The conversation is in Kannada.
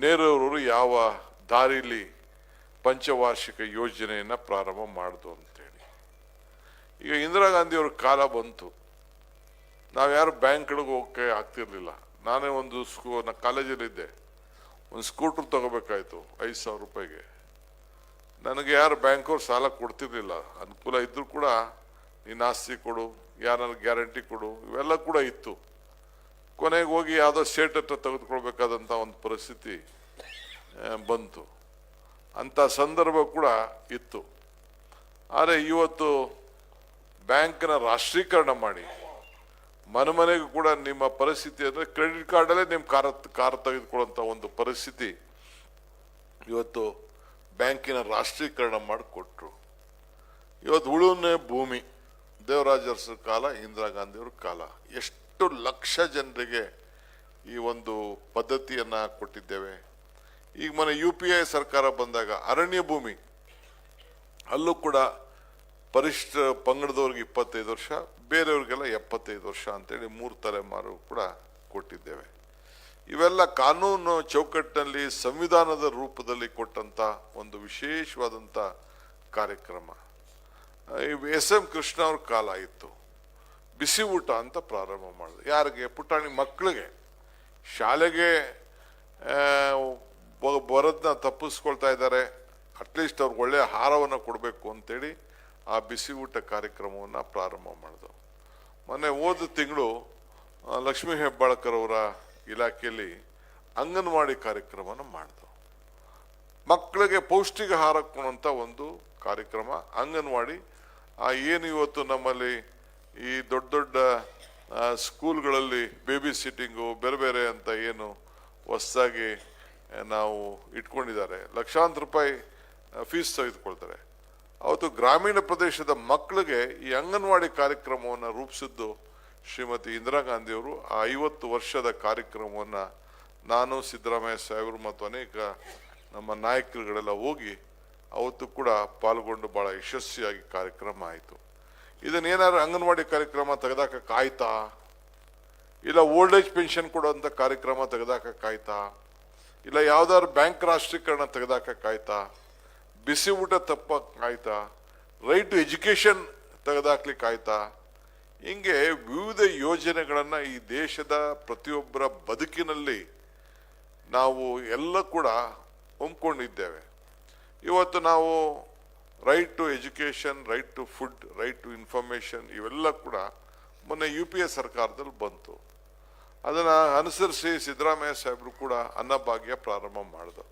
ನೆಹರೂರವರು ಯಾವ ದಾರಿಲಿ ಪಂಚವಾರ್ಷಿಕ ಯೋಜನೆಯನ್ನು ಪ್ರಾರಂಭ ಮಾಡಿದ್ರು ಅಂತೇಳಿ. ಈಗ ಇಂದಿರಾ ಗಾಂಧಿಯವ್ರ ಕಾಲ ಬಂತು, ನಾವು ಯಾರು ಬ್ಯಾಂಕ್ಗಳಿಗೆ ಹೋಗಕ್ಕೆ ಆಗ್ತಿರ್ಲಿಲ್ಲ. ನಾನೇ ಒಂದು ಕಾಲೇಜಲ್ಲಿದ್ದೆ, ಒಂದು ಸ್ಕೂಟ್ರ್ ತಗೋಬೇಕಾಯ್ತು 5,000 ರೂಪಾಯಿಗೆ. ನನಗೆ ಯಾರು ಬ್ಯಾಂಕವ್ರು ಸಾಲ ಕೊಡ್ತಿರ್ಲಿಲ್ಲ. ಅನುಕೂಲ ಇದ್ರೂ ಕೂಡ ನೀನು ಆಸ್ತಿ ಕೊಡು, ಯಾರು ಗ್ಯಾರಂಟಿ ಕೊಡು, ಇವೆಲ್ಲ ಕೂಡ ಇತ್ತು. ಕೊನೆಗೆ ಹೋಗಿ ಯಾವುದೋ ಸೇಟ್ ಹತ್ರ ತೆಗೆದುಕೊಳ್ಬೇಕಾದಂಥ ಒಂದು ಪರಿಸ್ಥಿತಿ ಬಂತು. ಅಂಥ ಸಂದರ್ಭ ಕೂಡ ಇತ್ತು. ಆದರೆ ಇವತ್ತು ಬ್ಯಾಂಕ್ನ ರಾಷ್ಟ್ರೀಕರಣ ಮಾಡಿ ಮನೆಗೂ ಕೂಡ ನಿಮ್ಮ ಪರಿಸ್ಥಿತಿ ಅಂದರೆ ಕ್ರೆಡಿಟ್ ಕಾರ್ಡಲ್ಲೇ ನಿಮ್ಮ ಕಾರ್ ತೆಗೆದುಕೊಳ್ಳುವಂಥ ಒಂದು ಪರಿಸ್ಥಿತಿ ಇವತ್ತು ಬ್ಯಾಂಕಿನ ರಾಷ್ಟ್ರೀಕರಣ ಮಾಡಿಕೊಟ್ರು. ಇವತ್ತು ಉಳುಮೆ ಭೂಮಿ ದೇವರಾಜ ಅರಸರ ಕಾಲ, ಇಂದಿರಾ ಗಾಂಧಿಯವ್ರ ಕಾಲ, ಎಷ್ಟು ಲಕ್ಷ ಜನರಿಗೆ ಈ ಒಂದು ಪದ್ಧತಿಯನ್ನು ಕೊಟ್ಟಿದ್ದೇವೆ. ಈಗ ಮನೆ UPI ಸರ್ಕಾರ ಬಂದಾಗ ಅರಣ್ಯ ಭೂಮಿ ಅಲ್ಲೂ ಕೂಡ ಪರಿಷ್ಠ ಪಂಗಡದವ್ರಿಗೆ 25 ವರ್ಷ, ಬೇರೆಯವ್ರಿಗೆಲ್ಲ 75 ವರ್ಷ ಅಂತೇಳಿ 3 ತಲೆಮಾರು ಕೂಡ ಕೊಟ್ಟಿದ್ದೇವೆ. ಇವೆಲ್ಲ ಕಾನೂನು ಚೌಕಟ್ಟಿನಲ್ಲಿ ಸಂವಿಧಾನದ ರೂಪದಲ್ಲಿ ಕೊಟ್ಟಂತ ಒಂದು ವಿಶೇಷವಾದಂಥ ಕಾರ್ಯಕ್ರಮ. SM ಕೃಷ್ಣ ಅವ್ರ ಕಾಲ ಇತ್ತು, ಬಿಸಿ ಊಟ ಅಂತ ಪ್ರಾರಂಭ ಮಾಡಿದ್ರು. ಯಾರಿಗೆ? ಪುಟಾಣಿ ಮಕ್ಕಳಿಗೆ. ಶಾಲೆಗೆ ಬರೋದನ್ನ ತಪ್ಪಿಸ್ಕೊಳ್ತಾ ಇದ್ದಾರೆ, ಅಟ್ಲೀಸ್ಟ್ ಅವ್ರಿಗೆ ಒಳ್ಳೆಯ ಆಹಾರವನ್ನು ಕೊಡಬೇಕು ಅಂತೇಳಿ ಆ ಬಿಸಿ ಊಟ ಕಾರ್ಯಕ್ರಮವನ್ನು ಪ್ರಾರಂಭ ಮಾಡಿದ್ರು. ಮೊನ್ನೆ ಹೋದ ತಿಂಗಳು ಲಕ್ಷ್ಮೀ ಹೆಬ್ಬಾಳ್ಕರ್ ಅವರ ಇಲಾಖೆಯಲ್ಲಿ ಅಂಗನವಾಡಿ ಕಾರ್ಯಕ್ರಮನ ಮಾಡಿದ್ರು. ಮಕ್ಕಳಿಗೆ ಪೌಷ್ಟಿಕ ಆಹಾರ ಕೊಡುವಂಥ ಒಂದು ಕಾರ್ಯಕ್ರಮ ಅಂಗನವಾಡಿ. ಏನು ಇವತ್ತು ನಮ್ಮಲ್ಲಿ ಈ ದೊಡ್ಡ ದೊಡ್ಡ ಸ್ಕೂಲ್ಗಳಲ್ಲಿ ಬೇಬಿ ಸಿಟ್ಟಿಂಗು ಬೇರೆ ಬೇರೆ ಅಂತ ಏನು ಹೊಸದಾಗಿ ನಾವು ಇಟ್ಕೊಂಡಿದ್ದಾರೆ, ಲಕ್ಷಾಂತರ ರೂಪಾಯಿ ಫೀಸ್ ತೆಗೆದುಕೊಳ್ತಾರೆ. ಅವತ್ತು ಗ್ರಾಮೀಣ ಪ್ರದೇಶದ ಮಕ್ಕಳಿಗೆ ಈ ಅಂಗನವಾಡಿ ಕಾರ್ಯಕ್ರಮವನ್ನು ರೂಪಿಸಿದ್ದು ಶ್ರೀಮತಿ ಇಂದಿರಾ ಗಾಂಧಿಯವರು. ಆ 50 ವರ್ಷದ ಕಾರ್ಯಕ್ರಮವನ್ನು ನಾನು, ಸಿದ್ದರಾಮಯ್ಯ ಸಾಹೇಬರು ಮತ್ತು ಅನೇಕ ನಮ್ಮ ನಾಯಕರುಗಳೆಲ್ಲ ಹೋಗಿ ಅವತ್ತು ಕೂಡ ಪಾಲ್ಗೊಂಡು ಭಾಳ ಯಶಸ್ವಿಯಾಗಿ ಕಾರ್ಯಕ್ರಮ ಆಯಿತು. ಇದನ್ನೇನಾದ್ರು ಅಂಗನವಾಡಿ ಕಾರ್ಯಕ್ರಮ ತೆಗೆದಾಕಾಯ್ತಾ? ಇಲ್ಲ ಓಲ್ಡ್ ಏಜ್ ಪೆನ್ಷನ್ ಕೊಡುವಂಥ ಕಾರ್ಯಕ್ರಮ ತೆಗೆದಾಕಾಯ್ತಾ? ಇಲ್ಲ ಯಾವ್ದಾದ್ರು ಬ್ಯಾಂಕ್ ರಾಷ್ಟ್ರೀಕರಣ ತೆಗೆದಾಕಾಯ್ತಾ? ಬಿಸಿ ಊಟ ತಪ್ಪಕ್ಕಾಯ್ತಾ? ರೈಟ್ ಟು ಎಜುಕೇಶನ್ ತೆಗೆದಾಕ್ಲಿಕ್ಕಾಯ್ತಾ? ಹಿಂಗೆ ವಿವಿಧ ಯೋಜನೆಗಳನ್ನು ಈ ದೇಶದ ಪ್ರತಿಯೊಬ್ಬರ ಬದುಕಿನಲ್ಲಿ ನಾವು ಎಲ್ಲ ಕೂಡ ಹೊಂದ್ಕೊಂಡಿದ್ದೇವೆ. ಇವತ್ತು ನಾವು right to education, right to food, right to information ಇವೆಲ್ಲ ಕೂಡ ಮೊನ್ನೆ UPA ಸರ್ಕಾರದಲ್ಲಿ ಬಂತು. ಅದನ್ನು ಅನುಸರಿಸಿ ಸಿದ್ದರಾಮಯ್ಯ ಸಾಹೇಬರು ಕೂಡ ಅನ್ನಭಾಗ್ಯ ಪ್ರಾರಂಭ ಮಾಡಿದ್ರು.